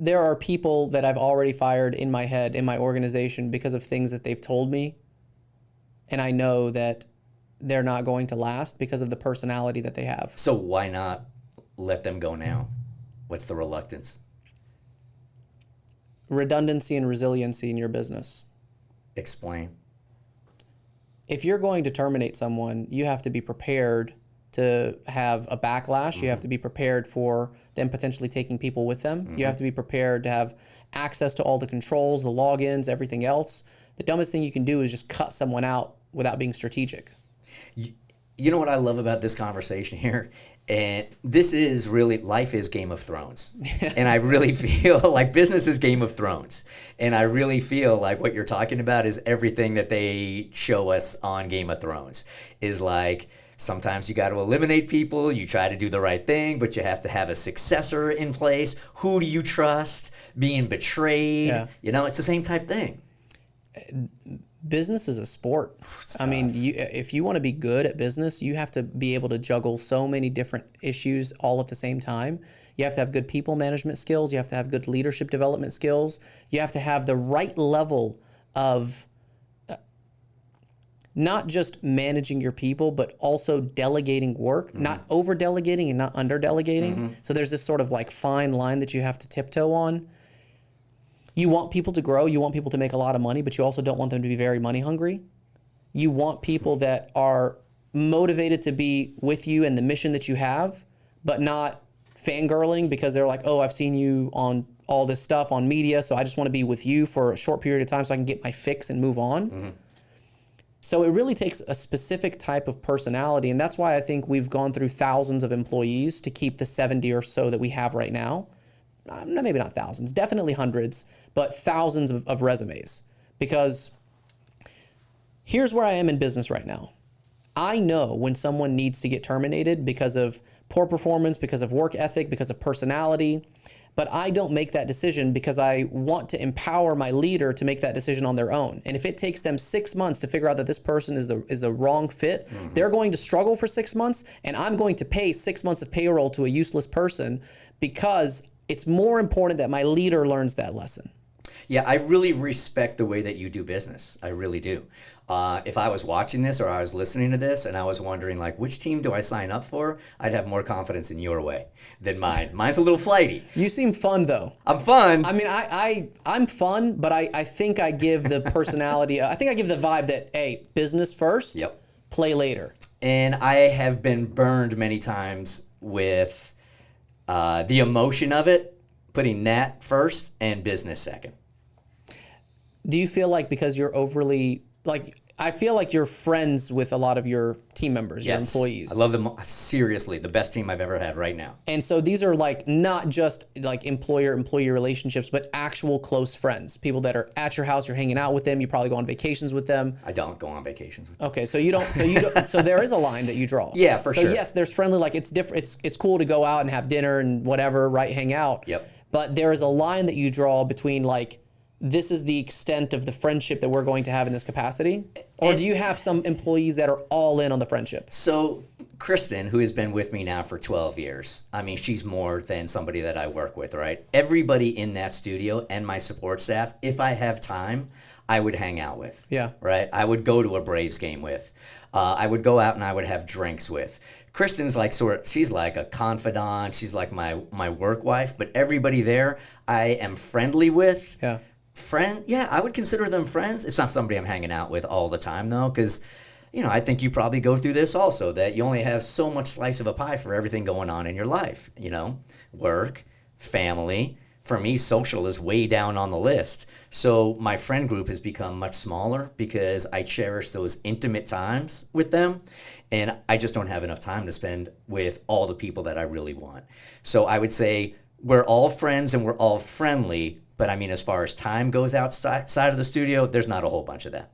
there are people that I've already fired in my head, in my organization, because of things that they've told me, and I know that they're not going to last because of the personality that they have. So why not let them go now? What's the reluctance? Redundancy and resiliency in your business. Explain. If you're going to terminate someone, you have to be prepared to have a backlash. You have to be prepared for them potentially taking people with them. You have to be prepared to have access to all the controls, the logins, everything else. The dumbest thing you can do is just cut someone out without being strategic. You know what I love about this conversation here? And this is really, life is Game of Thrones. And I really feel like business is Game of Thrones. And I really feel like what you're talking about is everything that they show us on Game of Thrones. Is like, sometimes you got to eliminate people, you try to do the right thing, but you have to have a successor in place. Who do you trust? Being betrayed. Yeah. You know, it's the same type thing. Business is a sport. I mean, if you want to be good at business, you have to be able to juggle so many different issues all at the same time. You have to have good people management skills. You have to have good leadership development skills. You have to have the right level of not just managing your people, but also delegating work, not over delegating and not under delegating. So there's this sort of like fine line that you have to tiptoe on. You want people to grow, you want people to make a lot of money, but you also don't want them to be very money hungry. You want people that are motivated to be with you and the mission that you have, but not fangirling because they're like, oh, I've seen you on all this stuff on media, so I just want to be with you for a short period of time so I can get my fix and move on. So it really takes a specific type of personality, and that's why I think we've gone through thousands of employees to keep the 70 or so that we have right now. Maybe not thousands, definitely hundreds, but thousands of resumes. Because here's where I am in business right now. I know when someone needs to get terminated because of poor performance, because of work ethic, because of personality, but I don't make that decision because I want to empower my leader to make that decision on their own. And if it takes them 6 months to figure out that this person is the wrong fit, they're going to struggle for 6 months, and I'm going to pay 6 months of payroll to a useless person because it's more important that my leader learns that lesson. Yeah, I really respect the way that you do business. I really do. If I was watching this or I was listening to this and I was wondering, like, which team do I sign up for? I'd have more confidence in your way than mine. Mine's a little flighty. You seem fun, though. I'm fun. I mean, I'm fun, but I think I give the personality, I think I give the vibe that, hey, business first, play later. And I have been burned many times with the emotion of it, putting that first and business second. Do you feel like because you're overly, like, I feel like you're friends with a lot of your team members, your employees. I love them. Seriously, the best team I've ever had right now. And so these are like not just like employer-employee relationships, but actual close friends, people that are at your house, you're hanging out with them, you probably go on vacations with them. I don't go on vacations with them. Okay, so you don't, so there is a line that you draw. Yeah, for sure. So yes, there's friendly, like it's different, it's cool to go out and have dinner and whatever, right, hang out. Yep. But there is a line that you draw between like, this is the extent of the friendship that we're going to have in this capacity? Or do you have some employees that are all in on the friendship? So Kristen, who has been with me now for 12 years, I mean, she's more than somebody that I work with, right? Everybody in that studio and my support staff, if I have time, I would hang out with. Yeah. Right? I would go to a Braves game with. I would go out and I would have drinks with. Kristen's like she's like a confidant. She's like my work wife, but everybody there I am friendly with. Yeah. I would consider them friends. It's not somebody I'm hanging out with all the time, though, because, I think you probably go through this also, that you only have so much slice of a pie for everything going on in your life, work, family. For me, social is way down on the list. So my friend group has become much smaller because I cherish those intimate times with them, and I just don't have enough time to spend with all the people that I really want. So I would say we're all friends and we're all friendly, but I mean, as far as time goes outside of the studio, there's not a whole bunch of that.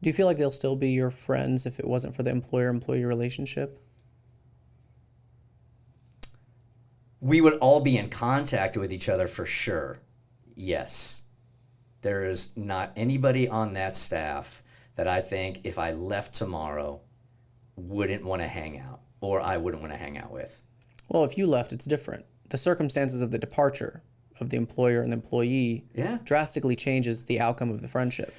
Do you feel like they'll still be your friends if it wasn't for the employer-employee relationship? We would all be in contact with each other for sure. Yes. There is not anybody on that staff that I think if I left tomorrow wouldn't want to hang out or I wouldn't want to hang out with. Well, if you left, it's different. the circumstances of the departure of the employer and the employee Yeah. drastically changes the outcome of the friendship.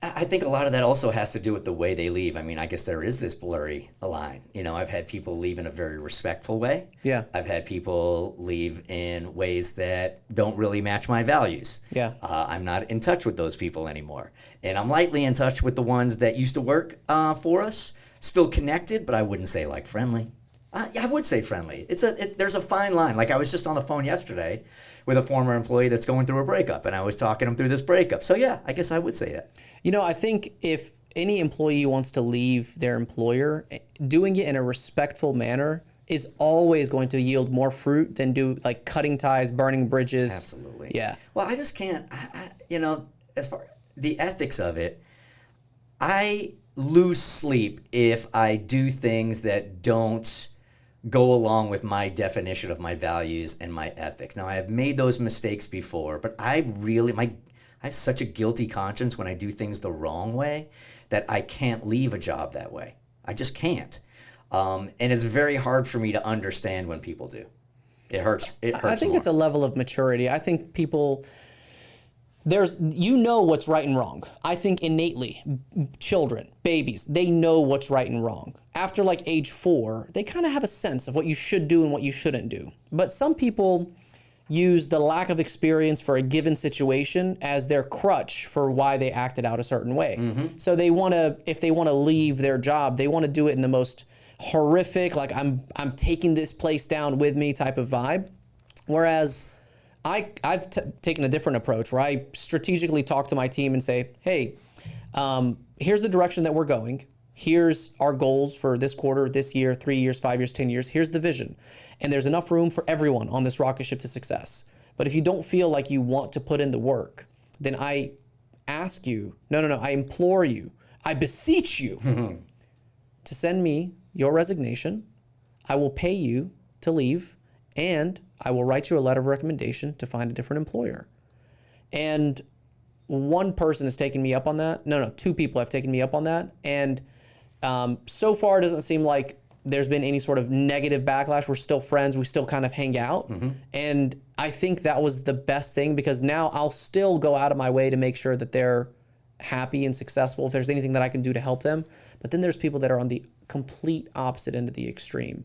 I think a lot of that also has to do with the way they leave. I mean, I guess there is this blurry line. You know, I've had people leave in a very respectful way. Yeah. I've had people leave in ways that don't really match my values. Yeah. I'm not in touch with those people anymore. And I'm lightly in touch with the ones that used to work for us. Still connected, but I wouldn't say like friendly. I would say friendly. There's a fine line. Like I was just on the phone yesterday with a former employee that's going through a breakup, and I was talking him through this breakup. So yeah, I guess I would say that. You know, I think if any employee wants to leave their employer, doing it in a respectful manner is always going to yield more fruit than do like cutting ties, burning bridges. Absolutely. Yeah. Well, I just can't. You know, as far the ethics of it, I lose sleep if I do things that don't go along with my definition of my values and my ethics. Now, I have made those mistakes before, but I have such a guilty conscience when I do things the wrong way that I can't leave a job that way. I just can't. And it's very hard for me to understand when people do. It hurts. It hurts I think more. it's a level of maturity. I think people, you know what's right and wrong. I think innately, children, babies, they know what's right and wrong. After like age 4, they kind of have a sense of what you should do and what you shouldn't do. But some people use the lack of experience for a given situation as their crutch for why they acted out a certain way. Mm-hmm. So if they want to leave their job, they want to do it in the most horrific, like I'm taking this place down with me type of vibe. Whereas I've taken a different approach where I strategically talk to my team and say, hey, here's the direction that we're going. Here's our goals for this quarter, this year, 3 years, 5 years, 10 years. Here's the vision. And there's enough room for everyone on this rocket ship to success. But if you don't feel like you want to put in the work, then I ask you, no, I implore you, I beseech you to send me your resignation. I will pay you to leave, and I will write you a letter of recommendation to find a different employer. And one person has taken me up on that. No, 2 people have taken me up on that. And so far, it doesn't seem like there's been any sort of negative backlash. We're still friends. We still kind of hang out. Mm-hmm. And I think that was the best thing because now I'll still go out of my way to make sure that they're happy and successful if there's anything that I can do to help them. But then there's people that are on the complete opposite end of the extreme.